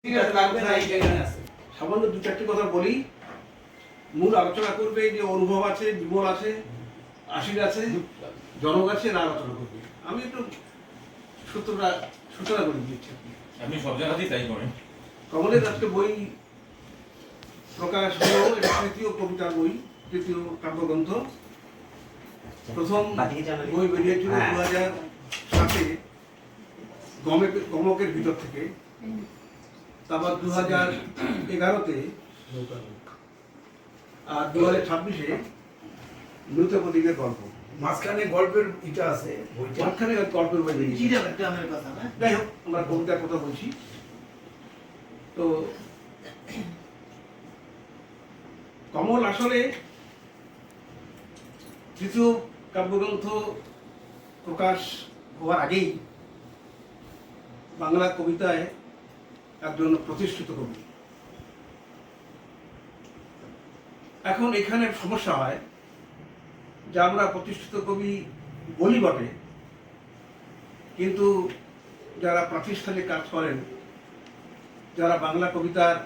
ঠিক আছে, লাগবে না, এই জায়গায় আছে। সামান্য দু চারটি কথা বলি, মূল আলোচনা করবে যে অনুভব আছে, বিমল আছে, আশির আছে, জনক আছে, এরা আলোচনা করবে। আমি একটু সূচনা করে দিচ্ছি। আপনি সব জায়গাতেই তাই করেন। কমলের আজকে বই প্রকাশ হলো, এটা তৃতীয় কবিতার বই, তৃতীয় কাব্যগ্রন্থ। প্রথম বই বেরিয়েছিল 2007-এ গমকের ভিতর থেকে, তারপর 2011-তে, আর 2026-এ মৃত প্রতীকের গল্প। মাঝখানে গল্পের ইটা আছে, মাঝখানে গল্পের বই বেরিয়েছে। যাই হোক, আমরা কবিতার কথা বলছি। তো কমল আসলে তৃতীয় কাব্যগ্রন্থ প্রকাশ হওয়ার আগেই বাংলা কবিতায় একজন প্রতিষ্ঠিত কবি। এখন এখানে সমস্যা হয় যে আমরা প্রতিষ্ঠিত কবি বলি বটে, কিন্তু যারা প্রাতিষ্ঠানিক কাজ করেন, যারা বাংলা কবিতার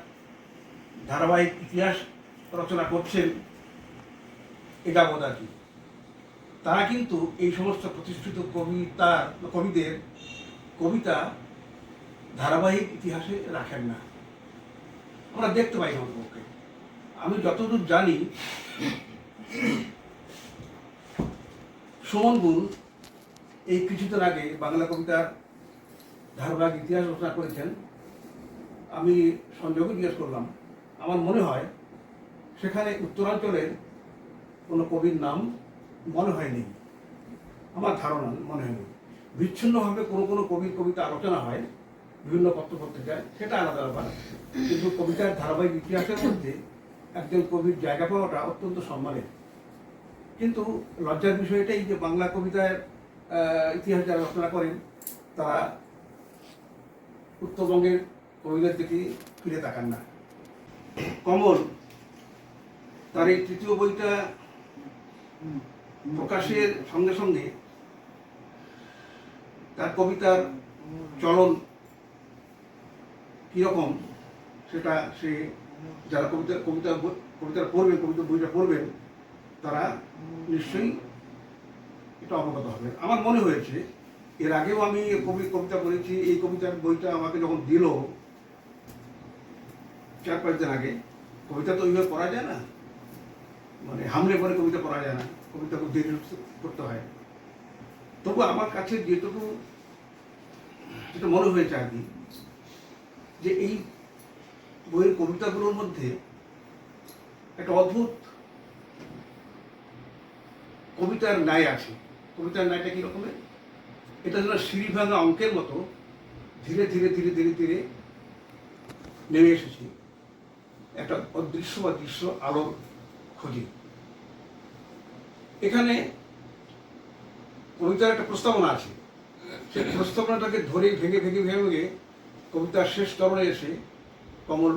ধারাবাহিক ইতিহাস রচনা করছেন এটা বোধ আর কি, তারা কিন্তু এই সমস্ত প্রতিষ্ঠিত কবিদের কবিতা ধারাবাহিক ইতিহাসে রাখেন না। আমরা দেখতে পাই না অন্তপক্ষে। আমি যতদূর জানি, সুমন গুল এই কিছুদিন আগে বাংলা কবিতার ধারাবাহিক ইতিহাস রচনা করেছেন। আমি সঞ্জয়কে জিজ্ঞেস করলাম, আমার মনে হয় সেখানে উত্তরাঞ্চলের কোনো কবির নাম মনে হয়নি, আমার ধারণা মনে হয়নি। বিচ্ছিন্নভাবে কোনো কোনো কবির কবিতা আলোচনা হয় বিভিন্ন পত্রপত্রিকায়, সেটা আলাদা ব্যাপার, কিন্তু কবিতার ধারাবাহিক ইতিহাসের মধ্যে একজন কবির জায়গা পাওয়াটা অত্যন্ত সম্মানের। কিন্তু লজ্জার বিষয় এটাই যে বাংলা কবিতার ইতিহাস যারা রচনা করেন তারা উত্তরবঙ্গের কবিদের দিকে ফিরে তাকান না। কমল তার এই তৃতীয় বইটা প্রকাশের সঙ্গে সঙ্গে তার কবিতার চলন কীরকম সেটা সে যারা কবিতা পড়বেন, কবিতা বইটা পড়বেন, তারা নিশ্চয়ই এটা অবগত হবে। আমার মনে হয়েছে, এর আগেও আমি কবিতা পড়েছি, এই কবিতার বইটা আমাকে যখন দিল 4-5 দিন আগে, কবিতা তো ওইভাবে পড়া যায় না, মানে হামলে পরে কবিতা পড়া যায় না, কবিতা খুব দেরি করতে হয়। তবু আমার কাছে যেটা মনে হয়েছে আর কি, যে এই বইয়ের কবিতাগুলোর মধ্যে একটা অদ্ভুত কবিতার ন্যায় আছে। কবিতার ন্যায়টা কীরকমের? এটা যেন সিঁড়ি ভাঙা অঙ্কের মতো ধীরে ধীরে ধীরে ধীরে ধীরে নেমে এসেছে একটা অদৃশ্য বা দৃশ্য আলোর খোঁজে। এখানে কবিতার একটা প্রস্তাবনা আছে, সেই প্রস্তাবনাটাকে ধরে ভেঙে ভেঙে ভেঙে ভেঙে কবিতার শেষ চরণে এসে কমল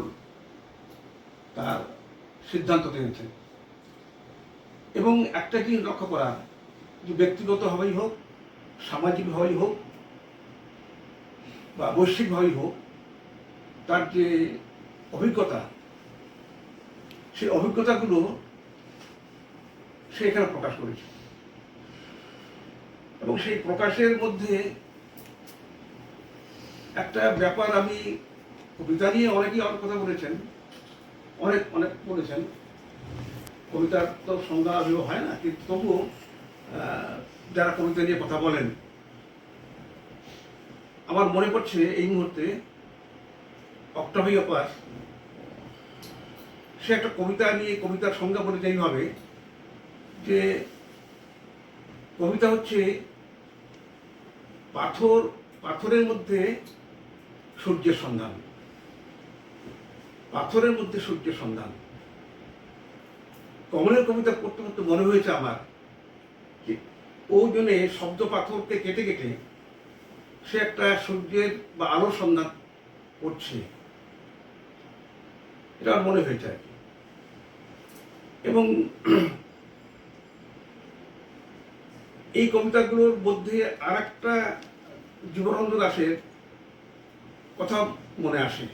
তার সিদ্ধান্ত টেনেছেন। এবং একটা জিনিস লক্ষ্য করা, যে ব্যক্তিগতভাবেই হোক, সামাজিকভাবেই হোক, বা বৈশ্বিকভাবেই হোক, তার যে অভিজ্ঞতা, সেই অভিজ্ঞতাগুলো সে এখানে প্রকাশ করেছে। এবং সেই প্রকাশের মধ্যে একটা ব্যাপার, আমি কবিতা নিয়ে অনেকেই অনেক কথা বলেছেন, অনেক অনেক বলেছেন, কবিতার তো সংজ্ঞা আবিও হয় না, কিন্তু তবুও যারা কবিতা নিয়ে কথা বলেন, আমার মনে পড়ছে এই মুহূর্তে অক্টাভিও পাস, সে একটা কবিতা নিয়ে কবিতার সংজ্ঞা বলেছে এইভাবে, যে কবিতা হচ্ছে পাথরের মধ্যে সূর্যের সন্ধান, পাথরের মধ্যে সূর্যের সন্ধান। কমলের কবিতা পড়তে পড়তে মনে হয়েছে আমার, যে ওজনে শব্দ পাথরকে কেটে কেটে সে একটা সূর্যের বা আলোর সন্ধান করছে, এটা আমার মনে হয়েছে আর কি। এবং এই কবিতাগুলোর মধ্যে আর একটা জীবনানন্দ দাশের কথা মনে আসে,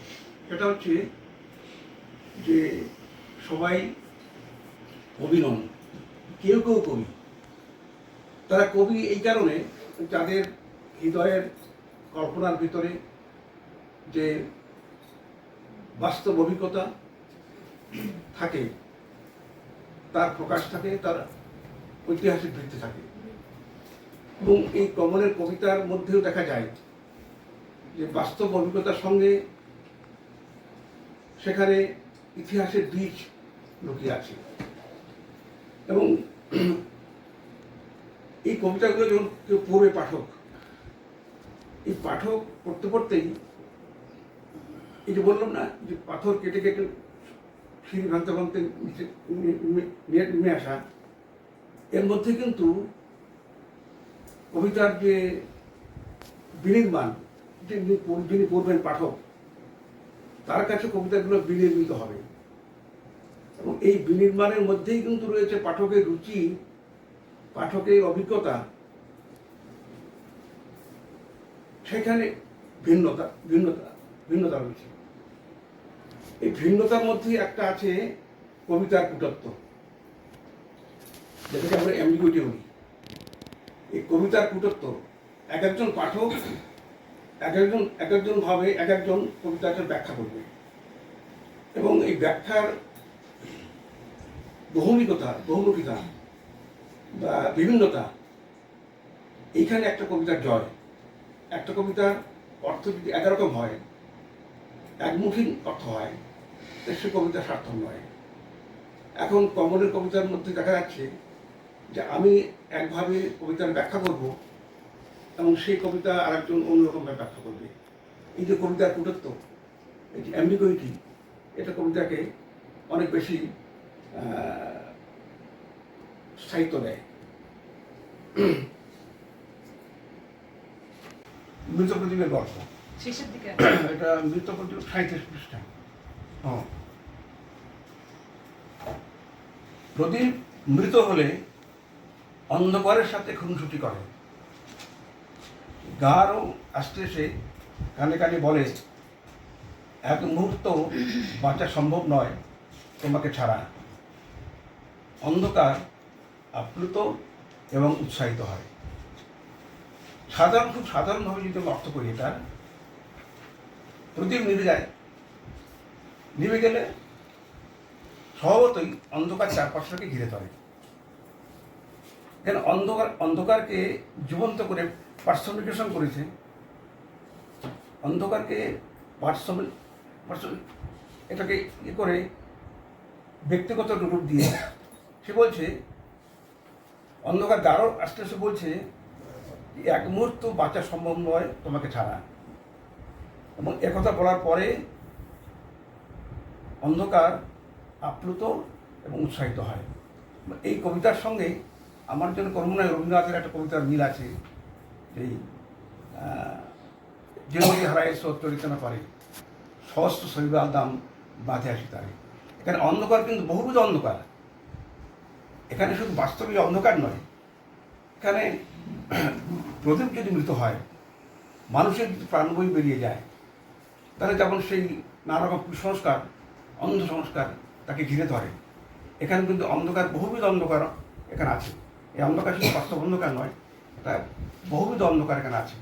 সেটা হচ্ছে যে সবাই কবি নন, কেউ কেউ কবি। তারা কবি এই কারণে যাদের হৃদয়ের কল্পনার ভিতরে যে বাস্তব অভিজ্ঞতা থাকে, তার প্রকাশ থাকে, তার ঐতিহাসিক ভিত্তি থাকে। এবং এই কমলের কবিতার মধ্যেও দেখা যায় যে বাস্তব অভিজ্ঞতার সঙ্গে সেখানে ইতিহাসের বীজ লুকিয়ে আছে। এবং এই কবিতাগুলো যখন কেউ পড়বে পাঠক, এই পাঠক পড়তে পড়তেই এই যে বললাম না যে পাথর কেটে কেটে সিঁড়ি ভাঙতে ভাঙতে নিচে নেমে আসা, এর মধ্যে কিন্তু কবিতার যে বিনির্মাণ, যিনি পড়বেন পাঠক, তার কাছে কবিতাগুলো বিনির্মিত হবে। এবং এই বিনির্মাণের মধ্যেই কিন্তু রয়েছে পাঠকের রুচি, পাঠকের অভিজ্ঞতা। সেখানে ভিন্নতা ভিন্নতা ভিন্নতা রয়েছে। এই ভিন্নতার মধ্যে একটা আছে কবিতার কুটত্ব, যেটাকে আমরা অ্যাম্বিগুইটি বলি। এই কবিতার কুটত্ব এক একজন পাঠক এক একজন ভাবে এক একজন কবিতাকে ব্যাখ্যা করবে। এবং এই ব্যাখ্যার বহুমুখিতা বা বিভিন্নতা, এইখানে একটা কবিতার জয়। একটা কবিতার অর্থ যদি 11 রকম হয়, একমুখী অর্থ হয়, সে কবিতা সার্থক নয়। এখন কমলের কবিতার মধ্যে দেখা যাচ্ছে যে আমি একভাবে কবিতার ব্যাখ্যা করব এবং সেই কবিতা আরেকজন অন্যরকমভাবে ব্যাখ্যা করবে। এই যে কবিতার কুটত্ব, এই যে অ্যাম্বিগুইটি, এটা কবিতাকে অনেক বেশি স্থায়িত্ব দেয়। মৃত প্রদীপের গল্প, শেষের দিকে এটা মৃত প্রদীপ 37 পৃষ্ঠা। প্রদীপ মৃত হলে অন্ধকারের সাথে খুনসুটি করে, গাঢ় আস্তে এসে কানে কানে বলে, এক মুহূর্ত বাঁচা সম্ভব নয় তোমাকে ছাড়া। অন্ধকার আপ্লুত এবং উৎসাহিত হয়। খুব সাধারণভাবে যদি আমি অর্থ করি, এটা প্রদীপ নিভে যায়, নিভে গেলে স্বভাবতই অন্ধকার চারপাশটাকে ঘিরে ধরে। কেন অন্ধকারকে জীবন্ত করে পার্সনিফিকেশন করেছে, অন্ধকারকে এটাকে করে ব্যক্তিগত রূপ দিয়ে সে বলছে, অন্ধকার গাঢ় আস্তে আস্তে বলছে এক মুহূর্ত বাঁচা সম্ভব নয় তোমাকে ছাড়া। এবং একথা বলার পরে অন্ধকার আপ্লুত এবং উৎসাহিত হয়। এই কবিতার সঙ্গে আমার জন্য করুণায় রবীন্দ্রনাথের একটা কবিতার মিল আছে, এই যে নদী হারায় স্রোত চলিতে না পারে, সহস্র শৈবাল দাম বাঁধে আসি তারে। এখানে অন্ধকার কিন্তু বহুবিধ অন্ধকার, এখানে শুধু বাস্তবিক অন্ধকার নয়। এখানে প্রদীপ যদি মৃত হয়, মানুষের যদি প্রাণবই বেরিয়ে যায়, তাহলে যেমন সেই নানা রকম কুসংস্কার, অন্ধ সংস্কার তাকে ঘিরে ধরে। এখানে কিন্তু অন্ধকার, বহুবিধ অন্ধকার এখানে আছে। এই অন্ধকার শুধু বাস্তব অন্ধকার নয়, এটা বহুবিধ অন্ধকার এখানে আছে।